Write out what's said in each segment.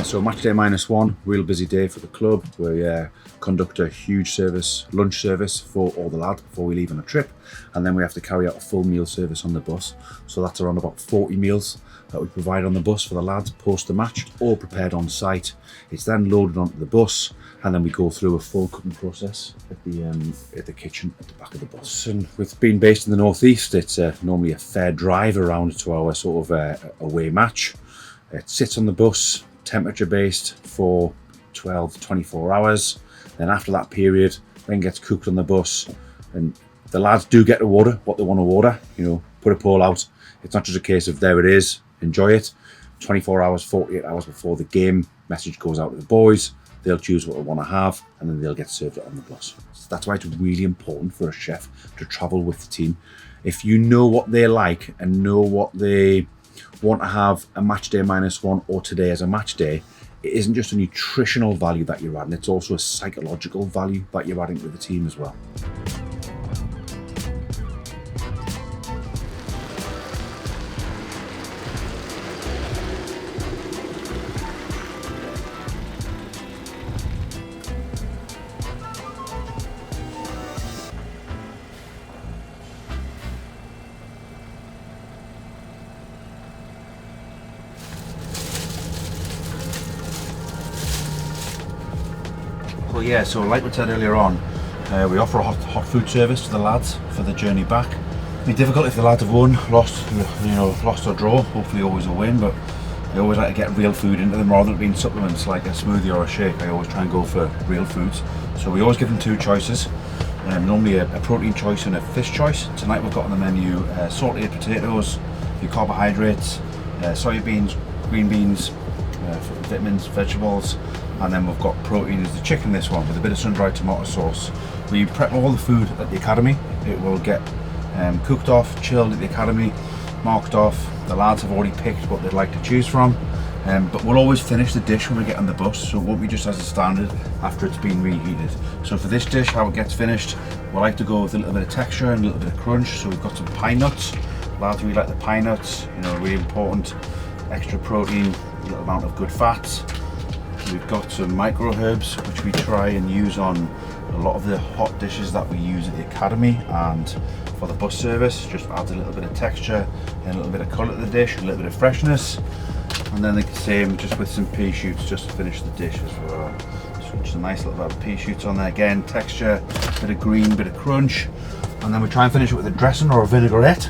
So match day -1, real busy day for the club. We conduct a huge lunch service for all the lads before we leave on a trip, and then we have to carry out a full meal service on the bus. So that's around about 40 meals that we provide on the bus for the lads post the match, all prepared on site. It's then loaded onto the bus, and then we go through a full cooking process at the kitchen at the back of the bus. And with being based in the northeast, it's normally a fair drive around to our sort of away match. It sits on the bus, temperature based for 12 to 24 hours. Then after that period, then gets cooked on the bus, and the lads do get to order what they want to order. Put a poll out. It's not just a case of there it is, enjoy it. 24 hours, 48 hours before the game, message goes out to the boys. They'll choose what they want to have, and then they'll get served it on the bus. So that's why it's really important for a chef to travel with the team. If you know what they like and know what they want to have a match day -1 or today as a match day, it isn't just a nutritional value that you're adding, it's also a psychological value that you're adding to the team as well. So like we said earlier on, we offer a hot food service to the lads for the journey back. It'd be difficult if the lads have won, lost or draw. Hopefully always a win, but I always like to get real food into them rather than being supplements like a smoothie or a shake. I always try and go for real foods. So we always give them two choices. Normally a protein choice and a fish choice. Tonight we've got on the menu sauteed potatoes, your carbohydrates, soybeans, green beans, vitamins, vegetables, and then we've got protein as the chicken, this one, with a bit of sun-dried tomato sauce. We prep all the food at the academy. It will get cooked off, chilled at the academy, marked off. The lads have already picked what they'd like to choose from, but we'll always finish the dish when we get on the bus, so it won't be just as a standard after it's been reheated. So for this dish, how it gets finished, we like to go with a little bit of texture and a little bit of crunch. So we've got some pine nuts. Lads really like the pine nuts, really important. Extra protein, a little amount of good fats. We've got some micro herbs which we try and use on a lot of the hot dishes that we use at the academy and for the bus service. Just adds a little bit of texture and a little bit of colour to the dish, a little bit of freshness. And then the same just with some pea shoots just to finish the dish as well. So just a nice little bit of pea shoots on there. Again, texture, bit of green, bit of crunch. And then we try and finish it with a dressing or a vinaigrette.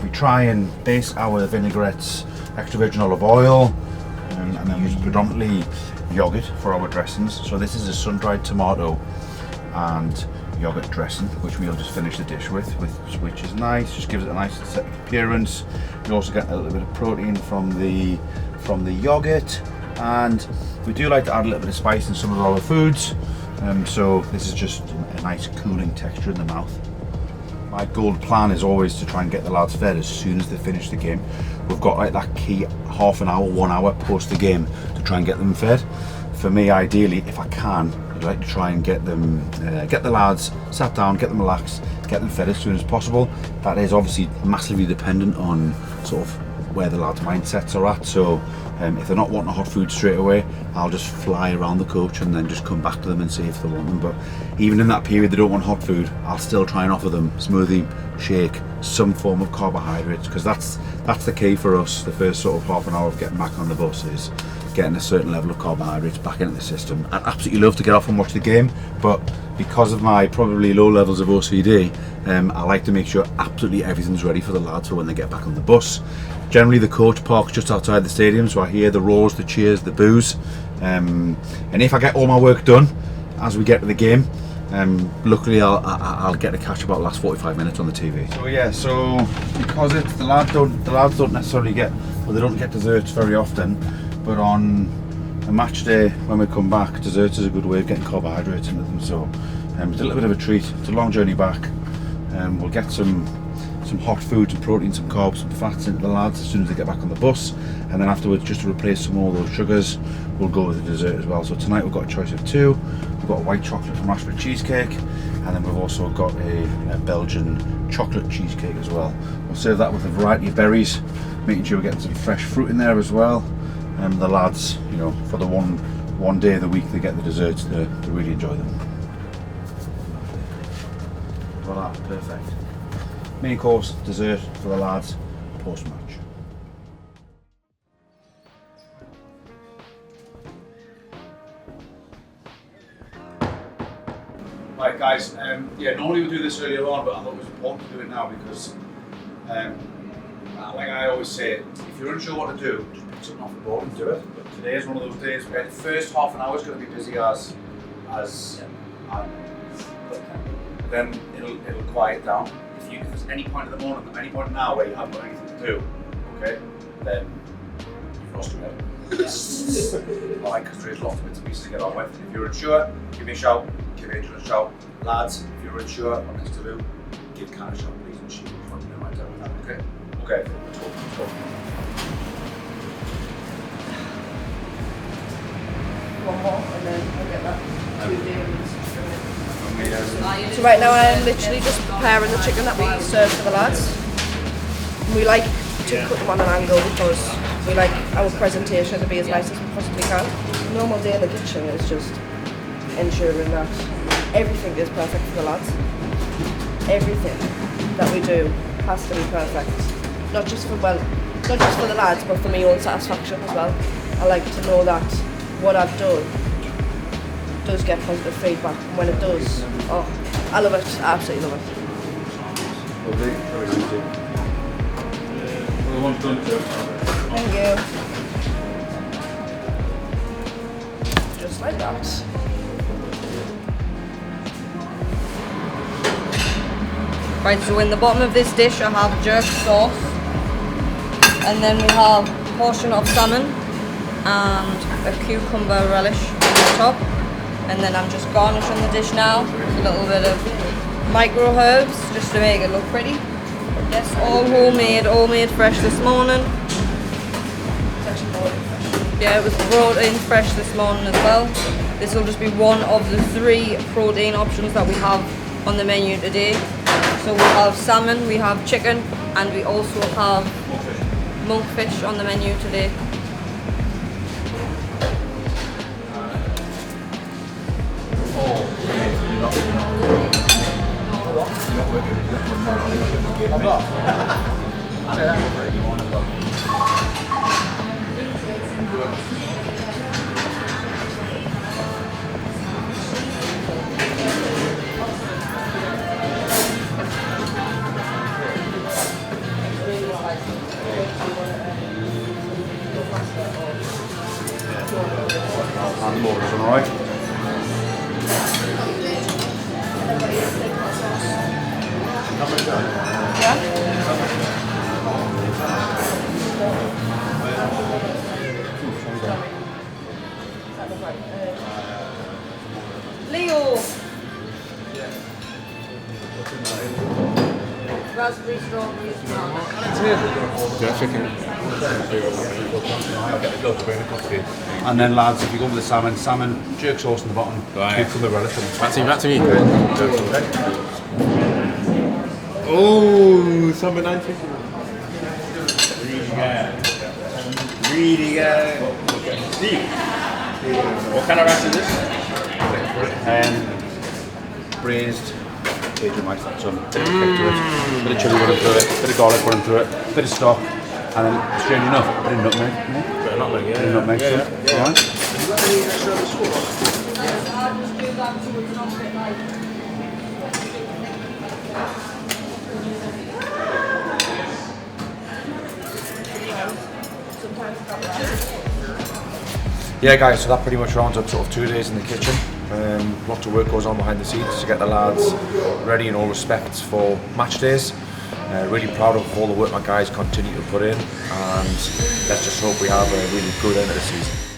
We try and base our vinaigrettes extra virgin olive oil, and then we use predominantly yogurt for our dressings. So this is a sun-dried tomato and yogurt dressing, which we'll just finish the dish with, which is nice, just gives it a nice aesthetic appearance. You also get a little bit of protein from the yogurt, and we do like to add a little bit of spice in some of our foods. So this is just a nice cooling texture in the mouth. My goal plan is always to try and get the lads fed as soon as they finish the game. We've got like that key half an hour, 1 hour post the game to try and get them fed. For me, ideally, if I can, I'd like to try and get them, get the lads sat down, get them relaxed, get them fed as soon as possible. That is obviously massively dependent on sort of where the lads' mindsets are at. So if they're not wanting a hot food straight away, I'll just fly around the coach and then just come back to them and see if they want them. But even in that period they don't want hot food, I'll still try and offer them smoothie, shake, some form of carbohydrates, because that's the key for us. The first sort of half an hour of getting back on the bus is getting a certain level of carbohydrates back into the system. I'd absolutely love to get off and watch the game, but because of my probably low levels of OCD, I like to make sure absolutely everything's ready for the lads for when they get back on the bus. Generally the coach parks just outside the stadium, so I hear the roars, the cheers, the boos, and if I get all my work done as we get to the game, luckily I'll get to catch about the last 45 minutes on the TV. So because the lads don't necessarily get, well, they don't get desserts very often, but on a match day when we come back, desserts is a good way of getting carbohydrates into them. So it's a little bit of a treat. It's a long journey back. We'll get some hot food, some protein, some carbs, some fats into the lads as soon as they get back on the bus, and then afterwards, just to replace some more of those sugars, we'll go with the dessert as well. So tonight we've got a choice of two. We've got a white chocolate and raspberry cheesecake, and then we've also got a Belgian chocolate cheesecake as well. We'll serve that with a variety of berries, making sure we're getting some fresh fruit in there as well. the lads, you know, for the one day of the week they get the desserts, they really enjoy them. Voila, perfect. Main course, dessert for the lads, post match. Right guys, yeah, normally we do this earlier on, but I thought it was important to do it now because, like I always say, if you're unsure what to do, just pick something off the board and do it. But today is one of those days where the first half an hour is going to be busy but then it'll quiet down. If there's any point in the morning, any point now where you haven't got anything to do, okay, then you've lost your head. Alright, because there is lots of bits and pieces to get on with. If you're unsure, give me a shout. Give Adrian a shout. Lads, if you're unsure what next to do, give Kat a shout, please, and she will front you right down with that, okay? Okay, let's go. One more, and then I'll get that 2 days. So right now I am literally just preparing the chicken that we serve for the lads. We like to cook them on an angle because we like our presentation to be as nice as we possibly can. A normal day in the kitchen is just ensuring that everything is perfect for the lads. Everything that we do has to be perfect. Not just for the lads, but for my own satisfaction as well. I like to know that what I've done does get positive feedback, and when it does, oh, I love it, I absolutely love it. Lovely, very easy. Well, the one's done too. Thank you. Just like that. Right, so in the bottom of this dish I have jerk sauce, and then we have a portion of salmon and a cucumber relish on the top, and then I'm just garnishing the dish now with a little bit of micro herbs just to make it look pretty. Yes, all homemade, all made fresh this morning. It's actually brought in fresh. Yeah, it was brought in fresh this morning as well. This will just be one of the 3 protein options that we have on the menu today. So we have salmon, we have chicken, and we also have monkfish on the menu today. And more, is all right? Leo! Raspberry, strawberries, banana. And then lads, if you go with the salmon, jerk sauce in the bottom, cucumber relish. Back to me. Oh, number 950. Really good. Steve, what kind of rice is this? Braised Cajun rice, that's some bit of kick to it, bit of chilli running through it, bit of garlic running through it, bit of stock, and then, strange enough, a bit of nutmeg. Bit of nutmeg, yeah. Bit of nutmeg, Yeah. Alright? Yeah guys, so that pretty much rounds up sort of 2 days in the kitchen. Lots of work goes on behind the scenes to get the lads ready in all respects for match days. Really proud of all the work my guys continue to put in, and let's just hope we have a really good end of the season.